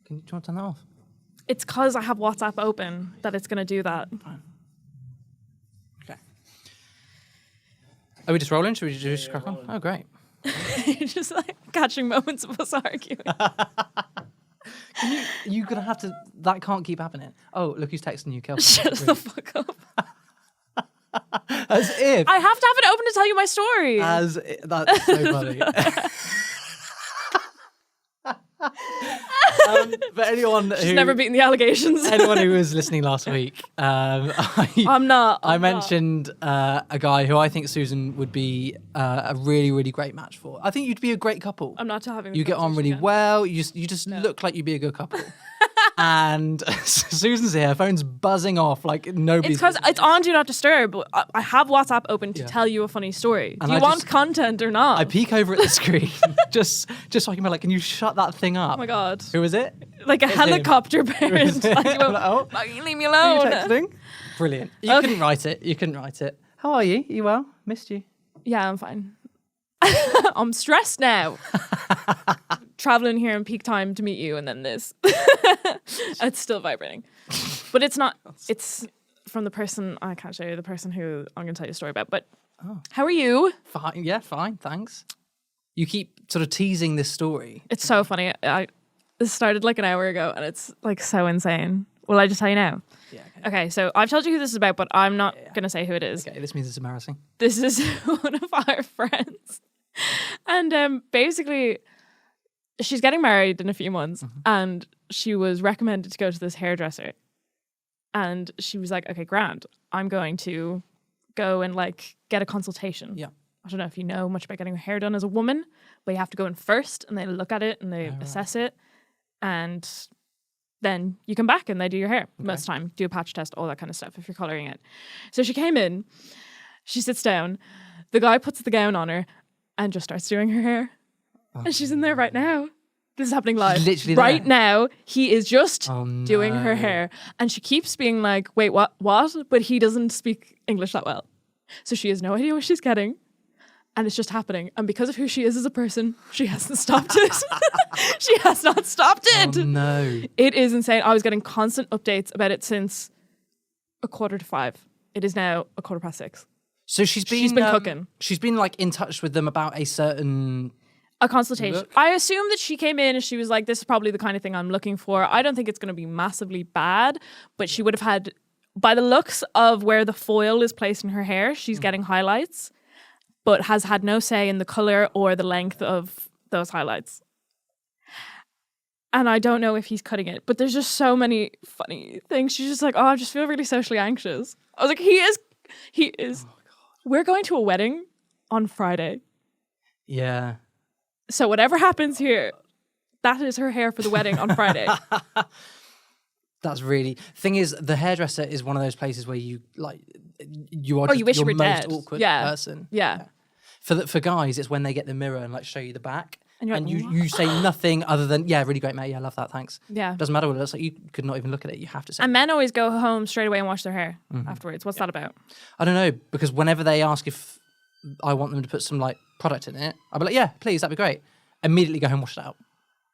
Do you want to turn that off? It's because I have WhatsApp open that it's going to do that. Fine. Okay. Are we just rolling? Should we just crack on? Oh, great. Just like catching moments of us arguing. You're going to have to... That can't keep happening. Oh, look who's texting you, Kelsey. Shut the fuck up. As if... I have to have it open to tell you my story. That's so funny. But anyone She's never beaten the allegations. anyone who was listening last week, I'm not. I mentioned a guy who I think Susan would be a really, really great match for. I think you'd be a great couple. I'm not having. You get on really well. You just look like you'd be a good couple. And Susan's here, phone's buzzing off like nobody's. It's because it's on Do Not Disturb. I have WhatsApp open to tell you a funny story. And Do you want content or not? I peek over at the screen just so I can be like, can you shut that thing up? Oh my god. Who is it? Like a helicopter parent. Like, Oh. fucking leave me Are you alone. texting? Brilliant. You couldn't write it. How are you? You well? Missed you. Yeah, I'm fine. I'm stressed now. Traveling here in peak time to meet you, and then this. It's still vibrating, but it's not. It's from the person I can't show you. The person who I'm going to tell you a story about. But how are you? Fine. Yeah, fine. Thanks. You keep sort of teasing this story. It's so funny. This started like an hour ago, and it's like so insane. Will I just tell you now? Yeah. Okay, so I've told you who this is about, but I'm not going to say who it is. Okay, this means it's embarrassing. This is one of our friends. And basically, she's getting married in a few months, and she was recommended to go to this hairdresser. And she was like, okay, grand. I'm going to go and like get a consultation. Yeah. I don't know if you know much about getting your hair done as a woman, but you have to go in first, and they look at it, and they assess it. And then you come back and they do your hair most of the time, do a patch test, all that kind of stuff if you're colouring it. So she came in, she sits down, the guy puts the gown on her and just starts doing her hair. And she's in there right now. This is happening live. She's literally right there. now, he is just doing her hair. And she keeps being like, wait, what? But he doesn't speak English that well. So she has no idea what she's getting. And it's just happening. And because of who she is as a person, she hasn't stopped it. She has not stopped it. Oh, no. It is insane. I was getting constant updates about it since 4:45. It is now 6:15. So she's been cooking. She's been like in touch with them about a certain... A consultation. Look. I assume that she came in and she was like, this is probably the kind of thing I'm looking for. I don't think it's going to be massively bad, but she would have had, by the looks of where the foil is placed in her hair, she's getting highlights, but has had no say in the color or the length of those highlights. And I don't know if he's cutting it, but there's just so many funny things. She's just like, oh, I just feel really socially anxious. I was like, he is. Oh, we're going to a wedding on Friday. Yeah. So whatever happens here, that is her hair for the wedding on Friday. That's really... Thing is, the hairdresser is one of those places where you like... You are you wish you were your most dead. awkward person. Yeah. For guys, it's when they get the mirror and like show you the back. And you're like, you say nothing other than, yeah, really great, mate. Yeah, love that. Thanks. Yeah. Doesn't matter what it looks like. You could not even look at it. You have to say. And men always go home straight away and wash their hair afterwards. What's that about? I don't know, because whenever they ask if I want them to put some like product in it, I'll be like, yeah, please, that'd be great. Immediately go home and wash it out.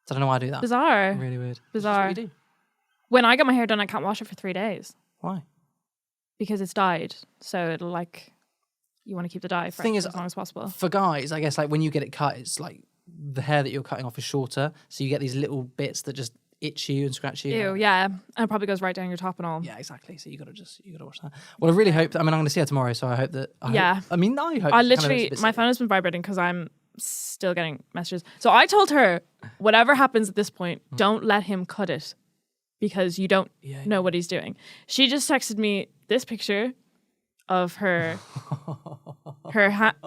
So I don't know why I do that. Bizarre. Really weird. Bizarre. What you do. When I get my hair done, I can't wash it for 3 days. Why? Because it's dyed. So it'll like, you want to keep the dye fresh as long as possible. For guys, I guess like when you get it cut, it's like the hair that you're cutting off is shorter. So you get these little bits that just itch you and scratch you. Ew, yeah. And it probably goes right down your top and all. Yeah, exactly. So you gotta watch that. Well, I really hope that, I'm going to see her tomorrow, so I hope that... I hope I literally, my phone has been vibrating because I'm still getting messages. So I told her, whatever happens at this point, don't let him cut it because you don't know what he's doing. She just texted me this picture of her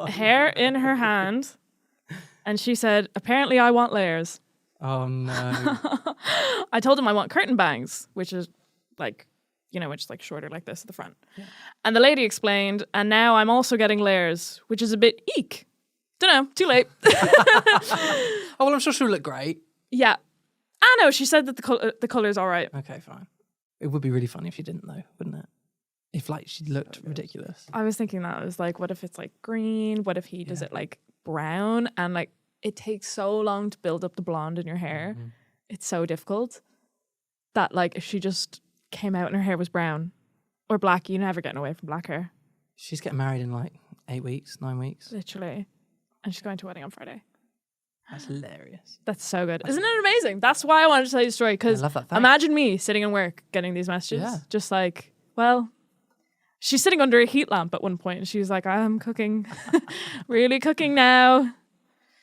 hair in her hand, and she said, apparently I want layers. Oh no. I told him I want curtain bangs, which is like, which is like shorter like this at the front. Yeah. And the lady explained, and now I'm also getting layers, which is a bit eek. Don't know, too late. Oh, well, I'm sure she'll look great. Yeah. I know, she said that the colour's all right. Okay, fine. It would be really funny if she didn't though, wouldn't it? If like she looked ridiculous. I was thinking that. I was like, what if it's like green? What if he does it like brown? And like, it takes so long to build up the blonde in your hair. Mm-hmm. It's so difficult. that like if she just came out and her hair was brown or black, you're never getting away from black hair. She's getting married in like 8 weeks, 9 weeks. Literally. And she's going to a wedding on Friday. That's hilarious. That's so good. Isn't it amazing? That's why I wanted to tell you the story, because I love that. Thanks. imagine me sitting in work getting these messages. Yeah. Just like, well, she's sitting under a heat lamp at one point and she was like, I'm cooking. Really cooking now.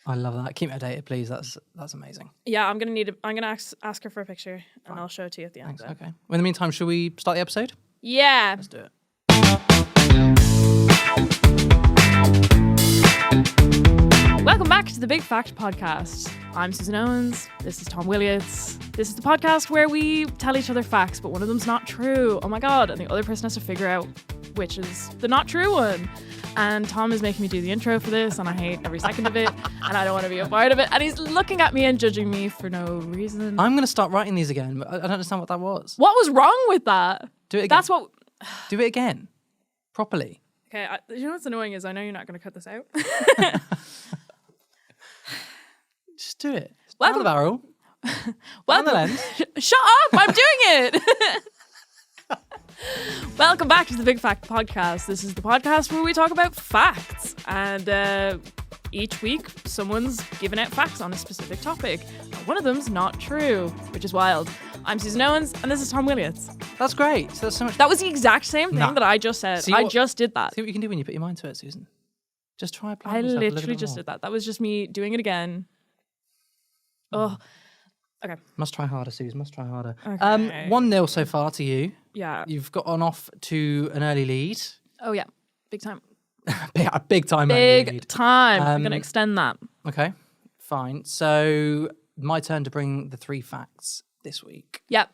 I love that. Keep me updated, please. That's amazing. Yeah, I'm gonna ask her for a picture and I'll show it to you at the end. Thanks. Okay. Well, in the meantime, should we start the episode? Yeah. Let's do it. Welcome back to the Big Fact Podcast. I'm Susan Owens. This is Tom Williots. This is the podcast where we tell each other facts, but one of them's not true. Oh my God. And the other person has to figure out which is the not true one. And Tom is making me do the intro for this, and I hate every second of it, and I don't want to be a part of it. And he's looking at me and judging me for no reason. I'm going to start writing these again, but I don't understand what that was. What was wrong with that? Do it again. That's what... Do it again. Properly. Okay, you know what's annoying is I know you're not going to cut this out. Just do it. Welcome- Down the barrel. Down the lens. Shut up! I'm doing it! Welcome back to the Big Fact Podcast. This is the podcast where we talk about facts. And each week, someone's giving out facts on a specific topic. And one of them's not true, which is wild. I'm Susan Owens, and this is Tom Williots. That's great. So that's so much. That was the exact same thing Nah. that I just said. See I what- just did that. See what you can do when you put your mind to it, Susan. Just try applying I yourself a little literally bit just more. did that. That was just me doing it again. Oh, okay. Must try harder, Susan. Must try harder. Okay. 1-0 so far to you. Yeah. You've gotten off to an early lead. Oh, yeah. Big time. A big time early Big lead. time. I'm going to extend that. Okay, fine. So my turn to bring the 3 facts this week. Yep.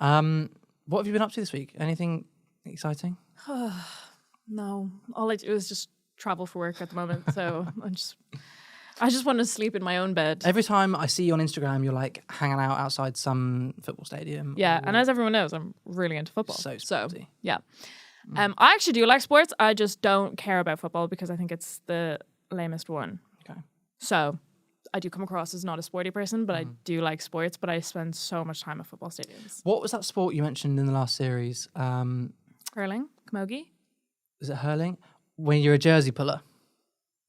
What have you been up to this week? Anything exciting? No, all I do is just travel for work at the moment. So I just want to sleep in my own bed. Every time I see you on Instagram, you're like hanging out outside some football stadium. Yeah, or- and as everyone knows, I'm really into football. So sporty. Yeah. I actually do like sports. I just don't care about football because I think it's the lamest one. Okay. So I do come across as not a sporty person, but I do like sports. But I spend so much time at football stadiums. What was that sport you mentioned in the last series? Hurling, camogie. Is it hurling? When you're a jersey puller.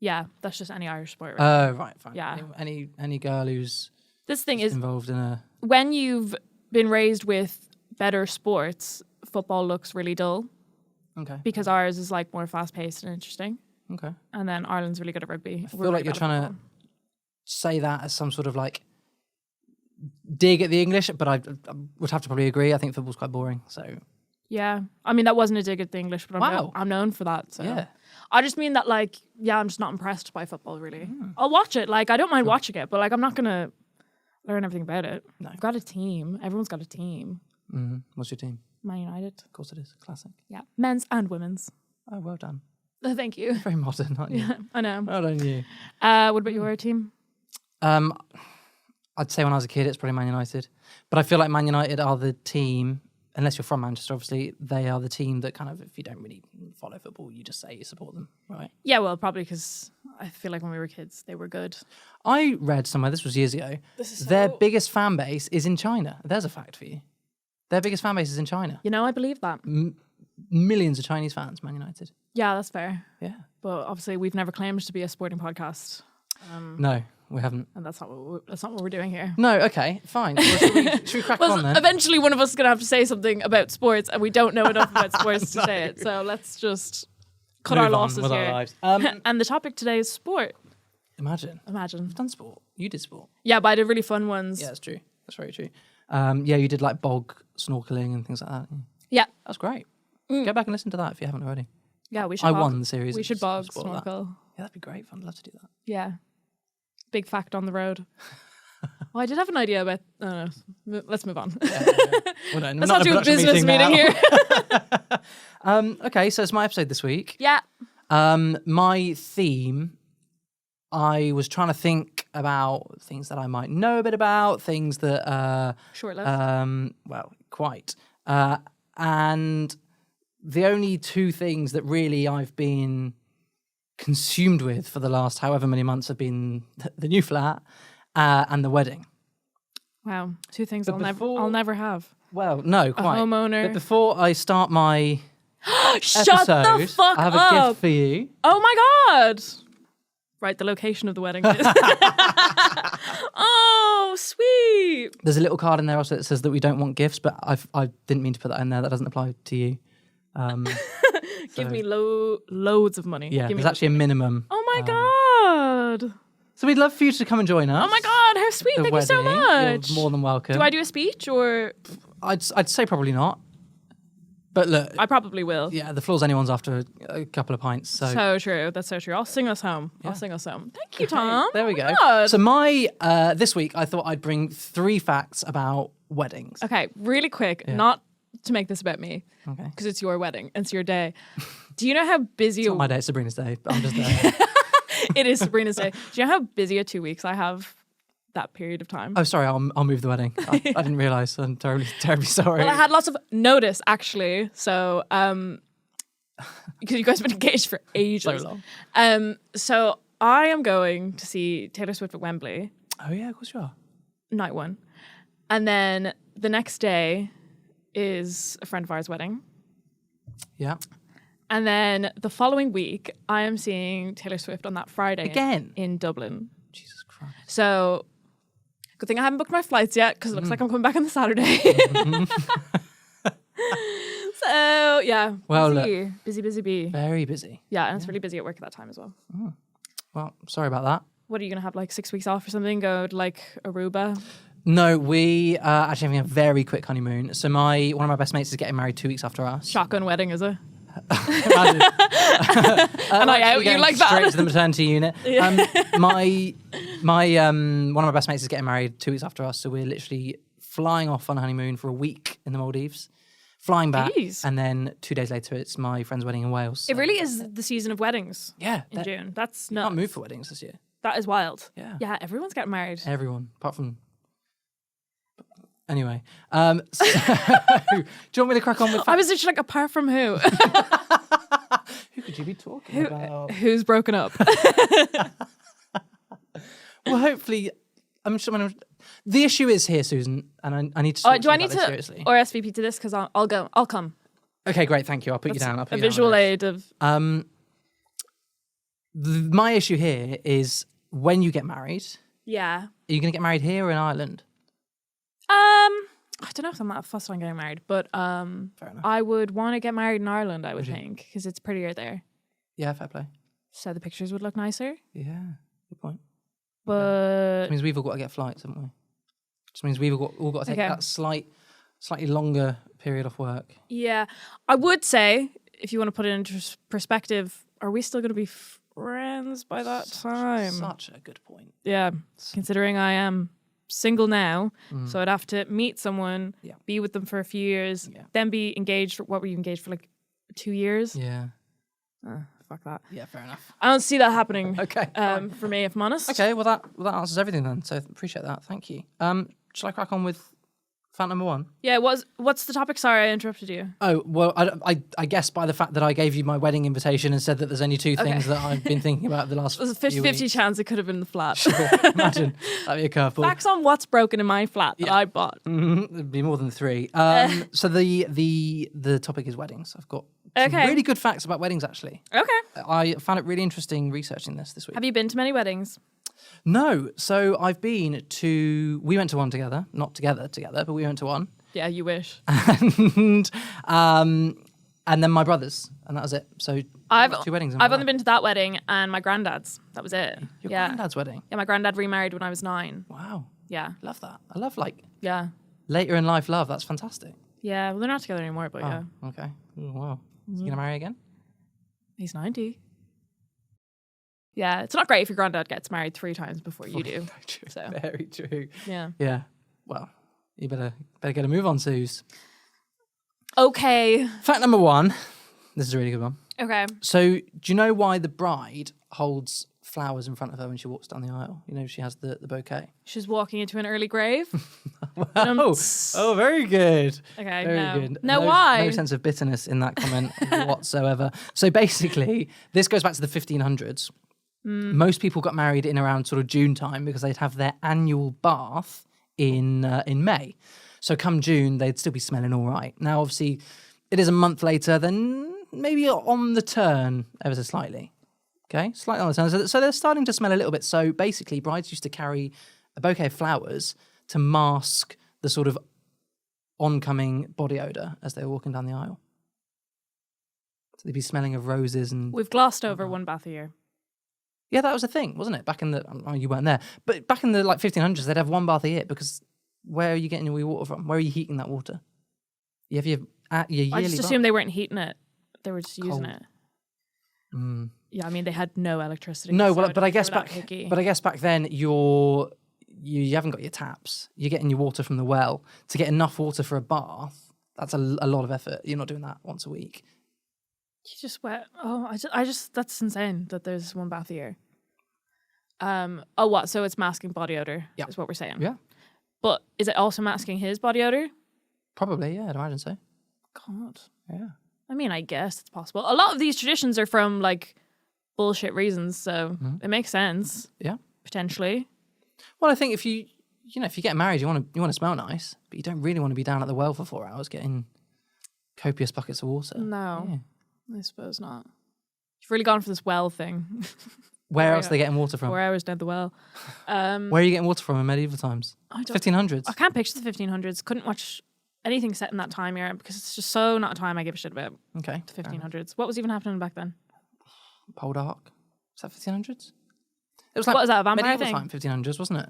Yeah, that's just any Irish sport. Right? Oh, right, fine. Yeah. Any girl who's This thing is, involved in a... when you've been raised with better sports, football looks really dull Okay. because ours is like more fast paced and interesting. Okay. And then Ireland's really good at rugby. I feel like you're trying to say that as some sort of like dig at the English, but I would have to probably agree. I think football's quite boring. So Yeah. I mean, that wasn't a dig at the English, but Wow. I'm known for that. So yeah, I just mean that, like, yeah, I'm just not impressed by football, really. I'll watch it. Like, I don't mind watching it, but, like, I'm not going to learn everything about it. No. I've got a team. Everyone's got a team. What's your team? Man United. Of course it is. Classic. Yeah. Men's and women's. Oh, well done. Thank you. Very modern, aren't you? Yeah, I know. Well done, you. What about your team? I'd say when I was a kid, it's probably Man United. But I feel like Man United are the team, unless you're from Manchester, obviously, they are the team that kind of, if you don't really follow football, you just say you support them, right? Yeah, well, probably because I feel like when we were kids, they were good. I read somewhere, this was years ago, This is their biggest fan base is in China. There's a fact for you. Their biggest fan base is in China. You know, I believe that. Millions of Chinese fans, Man United. Yeah, that's fair. Yeah. But obviously, we've never claimed to be a sporting podcast. No, we haven't. And that's not what we're doing here. No, okay, fine. Well, should we crack Well, on then? eventually one of us is going to have to say something about sports, and we don't know enough about sports to say it. So let's just cut Move our on losses with our here. lives. And the topic today is sport. Imagine. Imagine. I've done sport. You did sport. Yeah, but I did really fun ones. Yeah, that's true. That's very true. Yeah, you did like bog snorkeling and things like that. Yeah. That's great. Go back and listen to that if you haven't already. Yeah, we should. I bog. won the series. We of should bog sport like that. snorkel. Yeah, that'd be great fun. I'd love to do that. Yeah. Big fact on the road. Oh, I did have an idea about. Let's move on. Well, no, Let's not not a do a production business meeting now. here. Okay, so it's my episode this week. Yeah. My theme, I was trying to think about things that I might know a bit about, things that Short list. well, quite. And the only 2 things that really I've been consumed with for the last however many months have been the new flat and the wedding. Wow, two things But I'll never have. Well, no, quite. homeowner. But before I start my Shut episode, the fuck I have up! a gift for you. Oh my god! Right, the location of the wedding. Oh, sweet. There's a little card in there also that says that we don't want gifts, but I didn't mean to put that in there. That doesn't apply to you. Give me loads of money. Yeah, Give me there's actually a minimum. Oh my god. So we'd love for you to come and join us. Oh my god, how sweet. The Thank you so wedding. much. You're more than welcome. Do I do a speech or? I'd say probably not. But look, I probably will. yeah, the floor's anyone's after a couple of pints. So true. That's so true. I'll sing us home. I'll sing us home. Thank you, Tom. there we Oh go. my God. So my this week I thought I'd bring 3 facts about weddings. Okay, really quick. Not to make this about me, Okay. because it's your wedding. It's your day. Do you know how busy It's not my day, it's Sabrina's day, but I'm just there. it is Sabrina's day? Do you know how busy a 2 weeks I have that period of time? Oh, sorry, I'll move the wedding. I didn't realise. I'm terribly sorry. Well, I had lots of notice actually. So, because you guys have been engaged for ages. So long. So I am going to see Taylor Swift at Wembley, Oh yeah, of course you are. night 1, and then the next day is a friend of ours' wedding, Yeah. and then the following week I am seeing Taylor Swift on that Friday Again? in Dublin. Jesus Christ. So. Good thing I haven't booked my flights yet because it looks like I'm coming back on the Saturday. So yeah, Well, busy bee. Very busy. Yeah, and it's really busy at work at that time as well. Well, sorry about that. What are you gonna have, like 6 weeks off or something? Go to like Aruba? No, we are actually having a very quick honeymoon. So one of my best mates is getting married 2 weeks after us. Shotgun wedding, is it? Imagine. And I out you Going like that? straight to the maternity unit. My one of my best mates is getting married 2 weeks after us, so we're literally flying off on a honeymoon for a week in the Maldives, flying back, Jeez. and then 2 days later it's my friend's wedding in Wales. It really is the season of weddings yeah, in June. That's can't nuts. move for weddings this year. That is wild. Yeah. Yeah, everyone's getting married. Everyone, apart from. Anyway, so, do you want me to crack on with? I was just like, apart from who? Who could you be talking about? Who's broken up? Well, hopefully, I'm sure. The issue is here, Susan, and I need to. Talk Do I to you need about to this seriously? RSVP to this? Because I'll go. I'll come. Okay, great. Thank you. I'll put you down. I'll put A you down visual on this. aid of. My issue here is when you get married. Yeah. Are you going to get married here or in Ireland? I don't know if I'm that fussed on getting married, but Fair enough. I would want to get married in Ireland, I would think, because it's prettier there. Yeah, fair play. So the pictures would look nicer. Yeah, good point. But Which means we've all got to get flights, haven't we? Which means we've all got to take Okay. that slightly longer period off work. yeah, I would say, if you want to put it into perspective, are we still going to be friends by that time? Such a good point. Yeah, considering I am single now, so I'd have to meet someone, Yeah. be with them for a few years, Yeah. then be engaged. What were you engaged for, like 2 years? Yeah. Fuck that. Yeah, fair enough. I don't see that happening. Okay. For me, if I'm honest. Okay, well that answers everything then. So appreciate that. Thank you. Shall I crack on with fact number 1? Yeah. What's the topic? Sorry, I interrupted you. Oh, well, I guess by the fact that I gave you my wedding invitation and said that there's only 2 things that I've been thinking about the last There's a few 50-50 weeks. chance it could have been the flat. Imagine. That'd be a curveball. Facts on what's broken in my flat that I bought. It'd be more than 3. So the topic is weddings. I've got some Okay. really good facts about weddings, actually. Okay. I found it really interesting researching this week. Have you been to many weddings? No. So I've been to... We went to one together. Not together, but we went to one. Yeah, you wish. and then my brother's, and that was it. So I've 2 weddings. in I've my only life. been to that wedding and my granddad's. That was it. Your yeah. granddad's wedding. Yeah, my granddad remarried when I was 9. Wow, Yeah. love that. I love Yeah. later in life love. That's fantastic. Yeah. Well, they're not together anymore, but yeah. Oh, okay. Oh, wow. Is he gonna marry again? He's 90. Yeah, it's not great if your granddad gets married 3 times before you do. True. So. Very true. Yeah. Yeah. Well, you better get a move on, Suze. Okay. Fact number 1. This is a really good one. Okay. So, do you know why the bride holds flowers in front of her when she walks down the aisle? You know, she has the bouquet. She's walking into an early grave. Oh, very good. Okay, Very no. good. No, why? No sense of bitterness in that comment whatsoever. So basically, this goes back to the 1500s. Most people got married in around sort of June time because they'd have their annual bath in May. So come June, they'd still be smelling all right. Now, obviously, it is a month later, then maybe on the turn ever so slightly. Okay, slightly on the turn. So they're starting to smell a little bit. So basically, brides used to carry a bouquet of flowers to mask the sort of oncoming body odour as they were walking down the aisle. So they'd be smelling of roses and... We've glossed over one bath a year. Yeah, that was a thing, wasn't it? Back in the... Oh, you weren't there. But back in the 1500s, they'd have one bath a year because where are you getting your water from? Where are you heating that water? You have your yearly I just assumed they weren't heating it. They were just using Cold. it. Yeah, I mean, they had no electricity. No, so but I guess back then you haven't got your taps. You're getting your water from the well. To get enough water for a bath, that's a lot of effort. You're not doing that once a week. You just wet. Oh, I just that's insane that there's one bath a year. What? So it's masking body odor. Yeah, is what we're saying. Yeah. But is it also masking his body odor? Probably, yeah. I'd imagine so. God. Yeah. I mean, I guess it's possible. A lot of these traditions are from like bullshit reasons, so it makes sense. Yeah. Potentially. Well, I think if you get married, you want to smell nice, but you don't really want to be down at the well for 4 hours getting copious buckets of water. No. Yeah. I suppose not. You've really gone for this well thing. Where else are they getting water from? 4 hours down the well. Where are you getting water from in medieval times? 1500s? I can't picture the 1500s. Couldn't watch anything set in that time era because it's just so not a time I give a shit about. Okay. The 1500s. What was even happening back then? Pole Dark. Was that 1500s? It was like what was that, a vampire medieval thing? time, 1500s, wasn't it?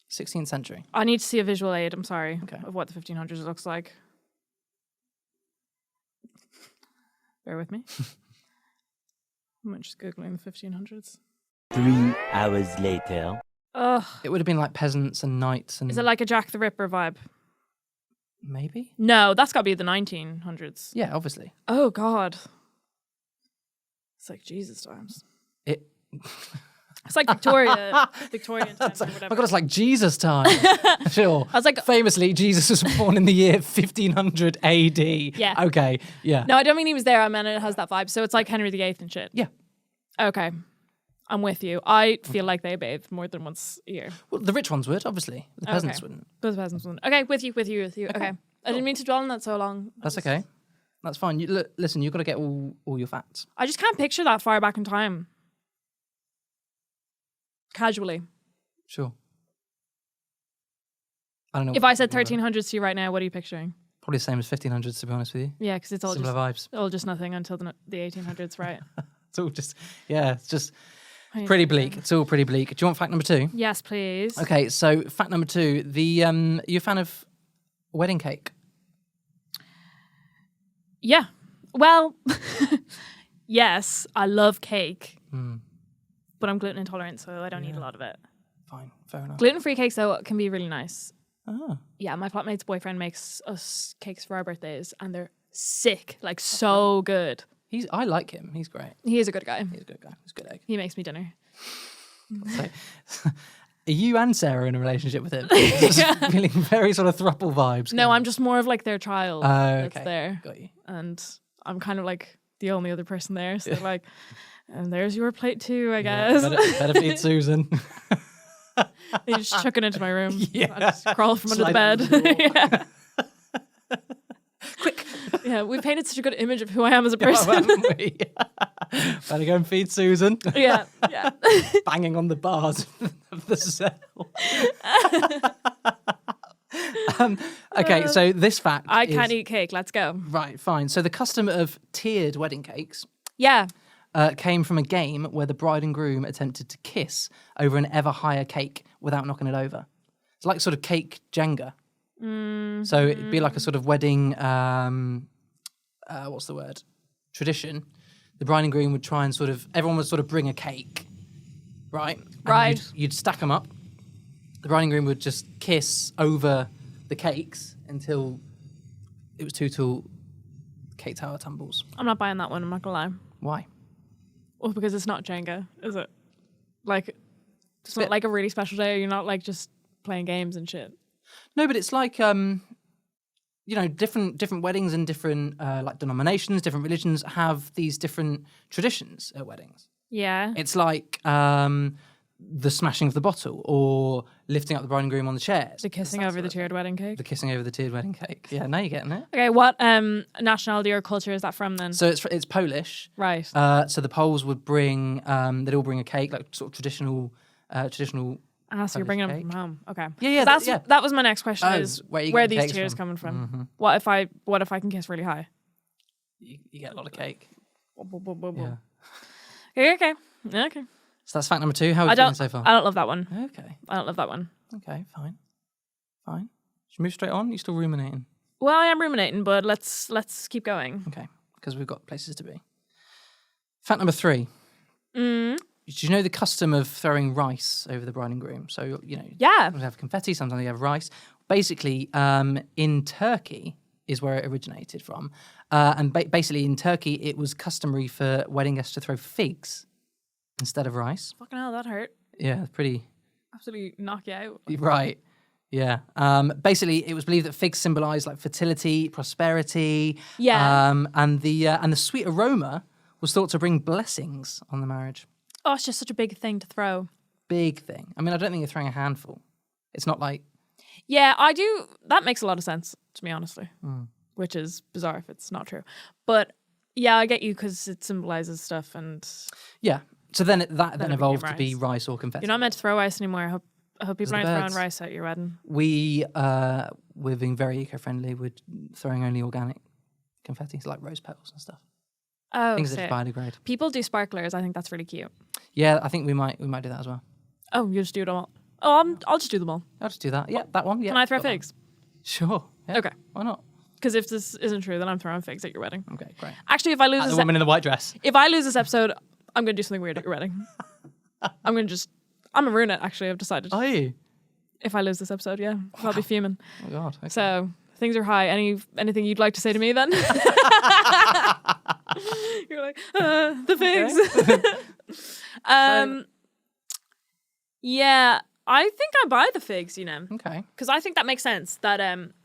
16th century. I need to see a visual aid, I'm sorry, Okay. of what the 1500s looks like. Bear with me. I'm just Googling the 1500s. 3 hours later. Ugh. It would have been like peasants and knights and... Is it like a Jack the Ripper vibe? Maybe? No, that's got to be the 1900s. Yeah, obviously. Oh, God. It's like Jesus times. It's like Victorian times or whatever. Oh my God, it's like Jesus time. Sure. I was like... Famously, Jesus was born in the year 1500 AD. Yeah. Okay, yeah. No, I don't mean he was there. I mean it has that vibe. So it's like Henry VIII and shit. Yeah. Okay. I'm with you. I feel like they bathe more than once a year. Well, the rich ones would, obviously. The peasants wouldn't. But the peasants wouldn't. Okay, with you. Okay. I didn't mean to dwell on that so long. That's okay. That's fine. Listen, you've got to get all your facts. I just can't picture that far back in time. Casually. Sure. I don't know. If I said 1300s to you right now, what are you picturing? Probably the same as 1500s, to be honest with you. Yeah, because it's all Similar vibes. all just nothing until the 1800s, right? It's all just, it's just pretty bleak. It's all pretty bleak. Do you want fact number 2? Yes, please. Okay, so fact number 2. You a fan of wedding cake? Yeah. Well, yes, I love cake. But I'm gluten intolerant, so I don't eat a lot of it. Fine, fair enough. Gluten-free cakes, though, can be really nice. Oh. Yeah, my flatmate's boyfriend makes us cakes for our birthdays, and they're sick, like so good. I like him. He's great. He is a good guy. He's a good guy. He's a good egg. He makes me dinner. So, are you and Sarah in a relationship with him? Just feeling very sort of throuple vibes. No, I'm just more of like their child okay. that's there. Got you. And I'm kind of like the only other person there. So like, and there's your plate too, I guess. Better feed Susan. They just chuck it into my room. Yeah. I just crawl from under the Slide bed. under the Yeah. Quick. Yeah, we painted such a good image of who I am as a person. Haven't we? Better go and feed Susan. Yeah. Banging on the bars of the cell. Okay, so this fact I can't eat cake. Let's go. Right, fine. So the custom of tiered wedding cakes Yeah. came from a game where the bride and groom attempted to kiss over an ever higher cake without knocking it over. It's like sort of cake Jenga. So it'd be like a sort of wedding, what's the word? Tradition. The bride and groom would try and everyone would sort of bring a cake, right? Right. And you'd stack them up. The bride and groom would just kiss over the cakes until it was too tall. Cake tower tumbles. I'm not buying that one, I'm not gonna lie. Why? Well, because it's not Jenga, is it? Like, it's not like a really special day. You're not like just playing games and shit. No, but it's like different weddings and different like denominations, different religions have these different traditions at weddings. Yeah. It's like the smashing of the bottle or lifting up the bride and groom on the chairs. The kissing over the tiered wedding cake. The kissing over the tiered wedding cake. Yeah, now you're getting it. Okay, what nationality or culture is that from then? So it's Polish. Right. So the Poles would bring, they'd all bring a cake, like sort of traditional. So you're bringing them cake. from home. Okay. Yeah, So that was my next question: is where you where get the these cakes tears from? coming from? Mm-hmm. What if I can kiss really high? You get a lot of cake. Yeah. Yeah. Okay. So that's fact number 2. How are you I feeling don't. so far? I don't love that one. Okay. I don't love that one. Okay. Fine. Should we move straight on? You're still ruminating. Well, I am ruminating, but let's keep going. Okay. Because we've got places to be. Fact number 3. Mm. Do you know the custom of throwing rice over the bride and groom? So, Yeah. sometimes you have confetti, sometimes you have rice. Basically, in Turkey is where it originated from. And basically in Turkey, it was customary for wedding guests to throw figs instead of rice. Fucking hell, that hurt. Yeah, pretty... Absolutely knock you out. Right. Yeah. Basically, it was believed that figs symbolise like fertility, prosperity. Yeah. And the sweet aroma was thought to bring blessings on the marriage. Oh, it's just such a big thing to throw. Big thing. I mean, I don't think you're throwing a handful. It's not like... Yeah, I do. That makes a lot of sense to me, honestly, which is bizarre if it's not true. But yeah, I get you because it symbolizes stuff, and Yeah. So then that Then it evolved became to be rice or confetti. you're not meant to throw rice anymore. I hope people the aren't throwing birds. rice at your wedding. We're being very eco-friendly. We're throwing only organic confetti, so like rose petals and stuff. Oh, Things that sick. biodegrade. People do sparklers. I think that's really cute. Yeah, I think we might do that as well. Oh, you just do them all. Oh, I'll just do them all. I'll just do that. Yeah, that one. Yeah. Can I throw got that. figs? Sure. Yeah. Okay. Why not? Because if this isn't true, then I'm throwing figs at your wedding. Okay, great. Actually, if I lose The this, woman in the white dress. if I lose this episode, I'm gonna do something weird at your wedding. I'm gonna ruin it. Actually, I've decided. Are you? If I lose this episode, yeah, I'll be fuming. Oh my god. Okay. So things are high. Anything you'd like to say to me then? You're like the figs. Yeah, I think I buy the figs. Okay. Because I think that makes sense. That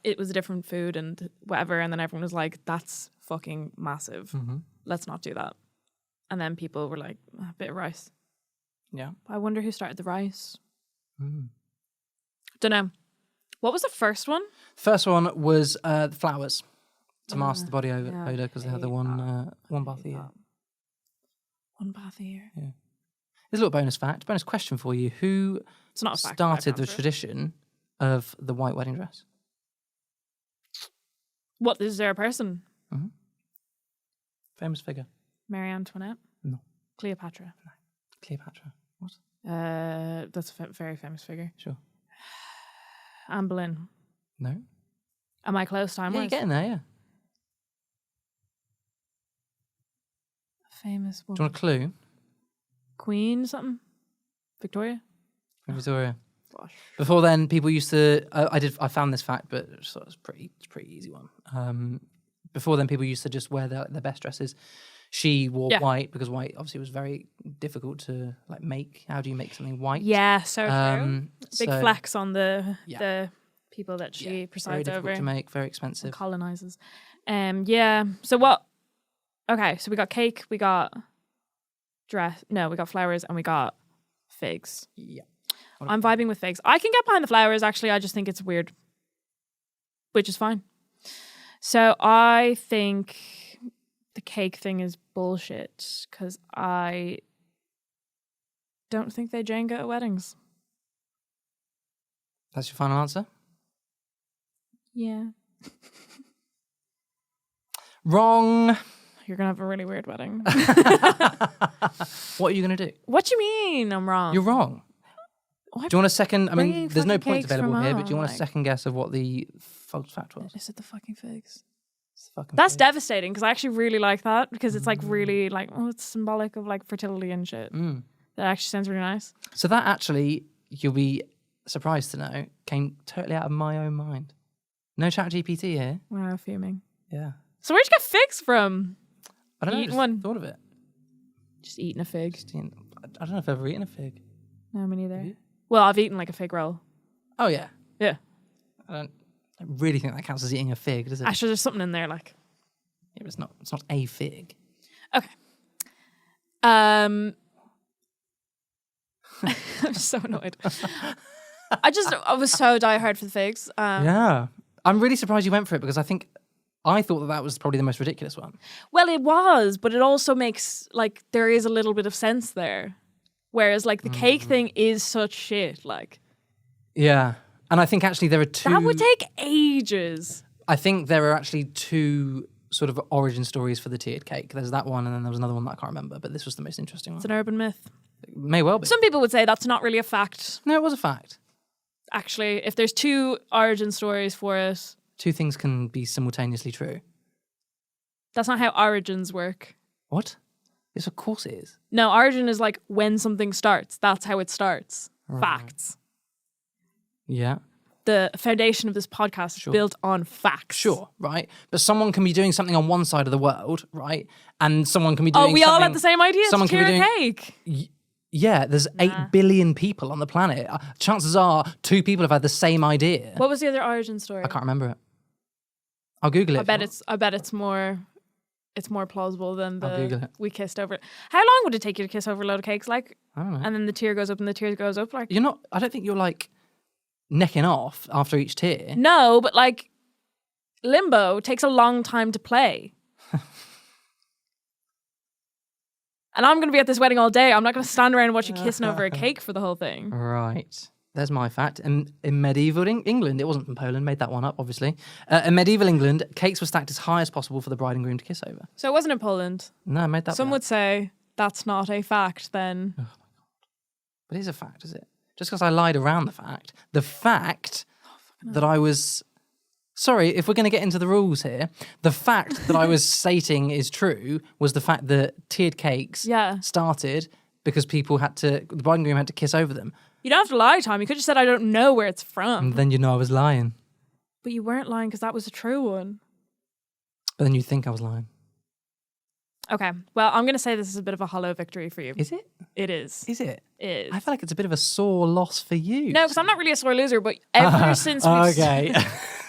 it was a different food and whatever, and then everyone was like, "That's fucking massive. Let's not do that." And then people were like, "A bit of rice." Yeah. I wonder who started the rice. Mm. Don't know. What was the first one? First one was the flowers to mask the body odor because they had the hate one bath a year. One bath a year. Yeah. There's a little bonus question for you. Who It's not a fact. started the tradition of the white wedding dress? What, is there a person? Famous figure. Marie Antoinette? No. Cleopatra? Cleopatra. What? That's a very famous figure. Sure. Anne Boleyn. No. Am I close Yeah, time-wise? you're getting there, yeah. Famous Do you woman. want a clue? Queen something? Victoria? Victoria. Gosh. Before then, people used to. I found this fact, but it's a pretty easy one. Before then, people used to just wear their best dresses. She wore white because white obviously was very difficult to make. How do you make something white? Yeah, so true. Big so- flex on the people that she very presides difficult over. to make, very expensive. Colonizes. Yeah. So what? Okay, so we got cake, we got dress. No, we got flowers, and we got figs. Yeah. I'm vibing with figs. I can get behind the flowers, actually. I just think it's weird, which is fine. So I think the cake thing is bullshit because I don't think they Jenga at weddings. That's your final answer? Yeah. Wrong. You're going to have a really weird wedding. What are you going to do? What do you mean I'm wrong? You're wrong. What? Do you want a second? I mean, Bringing there's no fucking points cakes available from here, but do you home, want a like- second guess of what the false fact was? Is it the fucking figs? It's fucking That's fake. devastating because I actually really like that because it's really it's symbolic of fertility and shit. Mm. That actually sounds really nice. So that actually, you'll be surprised to know, came totally out of my own mind. No chat GPT here. Wow, fuming. Yeah. So where'd you get figs from? I don't know. Eating Just one. thought of it. Just eating a fig. I don't know if I've ever eaten a fig. No, me neither. Have you? Well, I've eaten a fig roll. Oh yeah. Yeah. I really think that counts as eating a fig, does it? Actually, there's something in there Yeah, but it's not a fig. Okay. I'm so annoyed. I was so diehard for the figs. Yeah. I'm really surprised you went for it because I thought that was probably the most ridiculous one. Well, it was, but it also makes, like, there is a little bit of sense there. Whereas, like, the cake thing is such shit, like. Yeah. And I think actually there are two... That would take ages. I think there are actually two sort of origin stories for the tiered cake. There's that one and then there was another one that I can't remember, but this was the most interesting one. It's an urban myth. It may well be. Some people would say that's not really a fact. No, it was a fact. Actually, if there's two origin stories for it... Two things can be simultaneously true. That's not how origins work. What? Yes, of course it is. No, origin is like when something starts. That's how it starts. Right. Facts. Yeah. The foundation of this podcast is built on facts. Sure, right? But someone can be doing something on one side of the world, right? And someone can be doing we all had the same idea. Someone It's can be doing cake. Yeah, there's 8 billion people on the planet. Chances are 2 people have had the same idea. What was the other origin story? I can't remember it. I'll Google it. I bet it's more plausible than I'll Google the it. we kissed over it. How long would it take you to kiss over a load of cakes? Like, I don't know. and then the tear goes up and the tear goes up. Like, I don't think you're like necking off after each tier. no, but like limbo takes a long time to play. And I'm going to be at this wedding all day. I'm not going to stand around and watch you kissing over a cake for the whole thing. Right. There's my fact. In medieval England, it wasn't from Poland, made that one up, obviously. In medieval England, cakes were stacked as high as possible for the bride and groom to kiss over. So it wasn't in Poland. No, I made that Some one would up. say that's not a fact then. But it is a fact, is it? Just because I lied around the fact that I was... Sorry, if we're going to get into the rules here, the fact that I was stating is true was the fact that tiered cakes started because the bride and groom had to kiss over them. You don't have to lie, Tom. You could have said, I don't know where it's from. And then you know I was lying. But you weren't lying because that was a true one. But then you think I was lying. Okay. Well, I'm going to say this is a bit of a hollow victory for you. Is it? It is. Is it? It is. I feel like it's a bit of a sore loss for you. No, because I'm not really a sore loser, but ever since we've... Okay.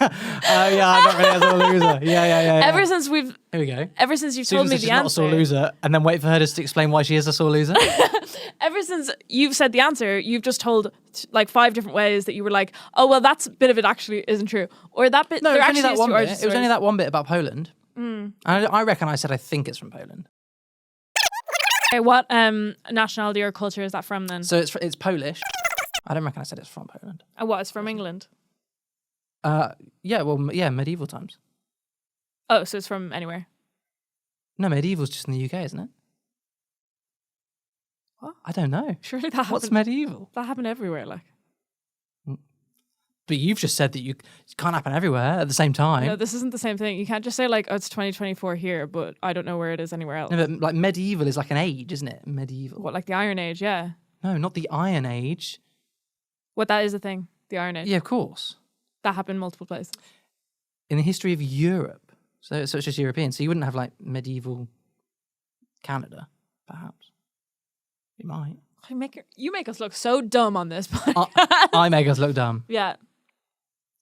Yeah, I'm not really a sore loser. Yeah. Ever since we've... Here we go. Ever since you've Susan told me says the she's answer... not a sore loser, and then wait for her just to explain why she is a sore loser. Ever since you've said the answer, you've just told like 5 different ways that you were like, oh, well, that bit of it actually isn't true. Or that bit... No, there it was only actually that is one two bit. origin It was only stories. that one bit about Poland. I reckon I said I think it's from Poland. Okay, what nationality or culture is that from then? So it's Polish. I don't reckon I said it's from Poland. What, it's from England? Yeah, medieval times. Oh, so it's from anywhere. No, medieval's just in the UK, isn't it? What? I don't know. Surely that happened. What's medieval? That happened everywhere, like. But you've just said that it can't happen everywhere at the same time. No, this isn't the same thing. You can't just say like, oh, it's 2024 here, but I don't know where it is anywhere else. No, but like medieval is like an age, isn't it? Medieval. What, like the Iron Age? Yeah. No, not the Iron Age. What, that is a thing? The Iron Age? Yeah, of course. That happened multiple places. In the history of Europe. So it's just European. So you wouldn't have like medieval Canada, perhaps. You might. You make us look so dumb on this podcast. I make us look dumb. Yeah.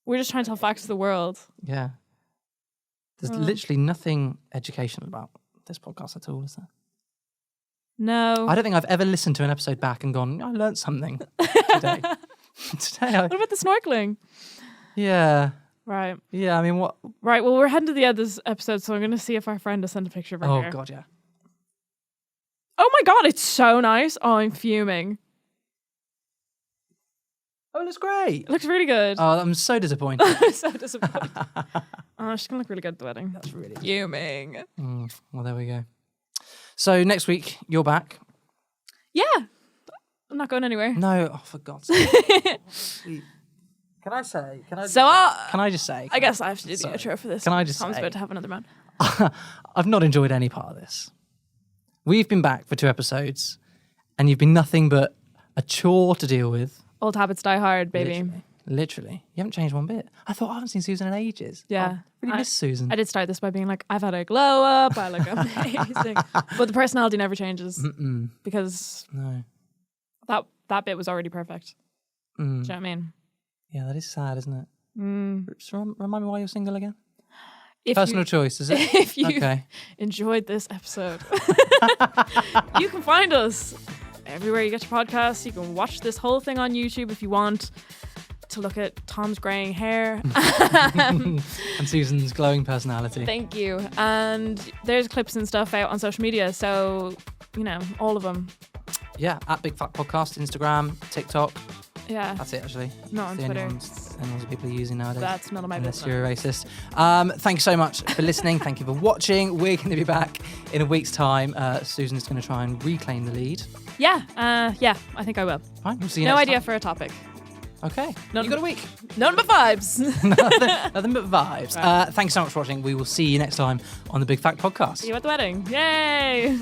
We're just trying to tell facts to the world. Yeah. There's literally nothing educational about this podcast at all, is there? No. I don't think I've ever listened to an episode back and gone, I learned something today. What about the snorkeling? Yeah. Right. Yeah, I mean, what? Right, well, we're heading to the end of this episode, so I'm going to see if our friend has sent a picture of her hair. Oh, God, yeah. Oh, my God, it's so nice. Oh, I'm fuming. Oh, it looks great. It looks really good. Oh, I'm so disappointed. I'm so disappointed. She's going to look really good at the wedding. That's really good. Fuming. Well, there we go. So next week, you're back. Yeah. I'm not going anywhere. No, oh, for God's sake. Can I just say? I guess I have to do the outro for this. Can I just Tom's say? about to have another man. I've not enjoyed any part of this. We've been back for 2 episodes, and you've been nothing but a chore to deal with. Old habits die hard, baby. Literally. You haven't changed one bit. I thought I haven't seen Susan in ages. Yeah. I really miss Susan. I did start this by being like, I've had a glow up. I look amazing. But the personality never changes. Because that bit was already perfect. Do you know what I mean? Yeah, that is sad, isn't it? Just remind me why you're single again? If Personal choice, is it? If you enjoyed this episode, you can find us everywhere you get your podcasts. You can watch this whole thing on YouTube if you want to look at Tom's graying hair. And Susan's glowing personality. Thank you. And there's clips and stuff out on social media. So, all of them. Yeah, at Big Fat Podcast, Instagram, TikTok. Yeah. That's it, actually. Not on It's the Twitter. only ones that people are using nowadays. That's none of my Unless business. you're a racist. Thank you so much for listening. Thank you for watching. We're going to be back in a week's time. Susan's going to try and reclaim the lead. Yeah. I think I will. Fine. We'll see you No next idea time. for a topic. Okay. None- You got a week. None but vibes. Nothing but vibes. Right. Thanks so much for watching. We will see you next time on the Big Fact Podcast. See you at the wedding. Yay.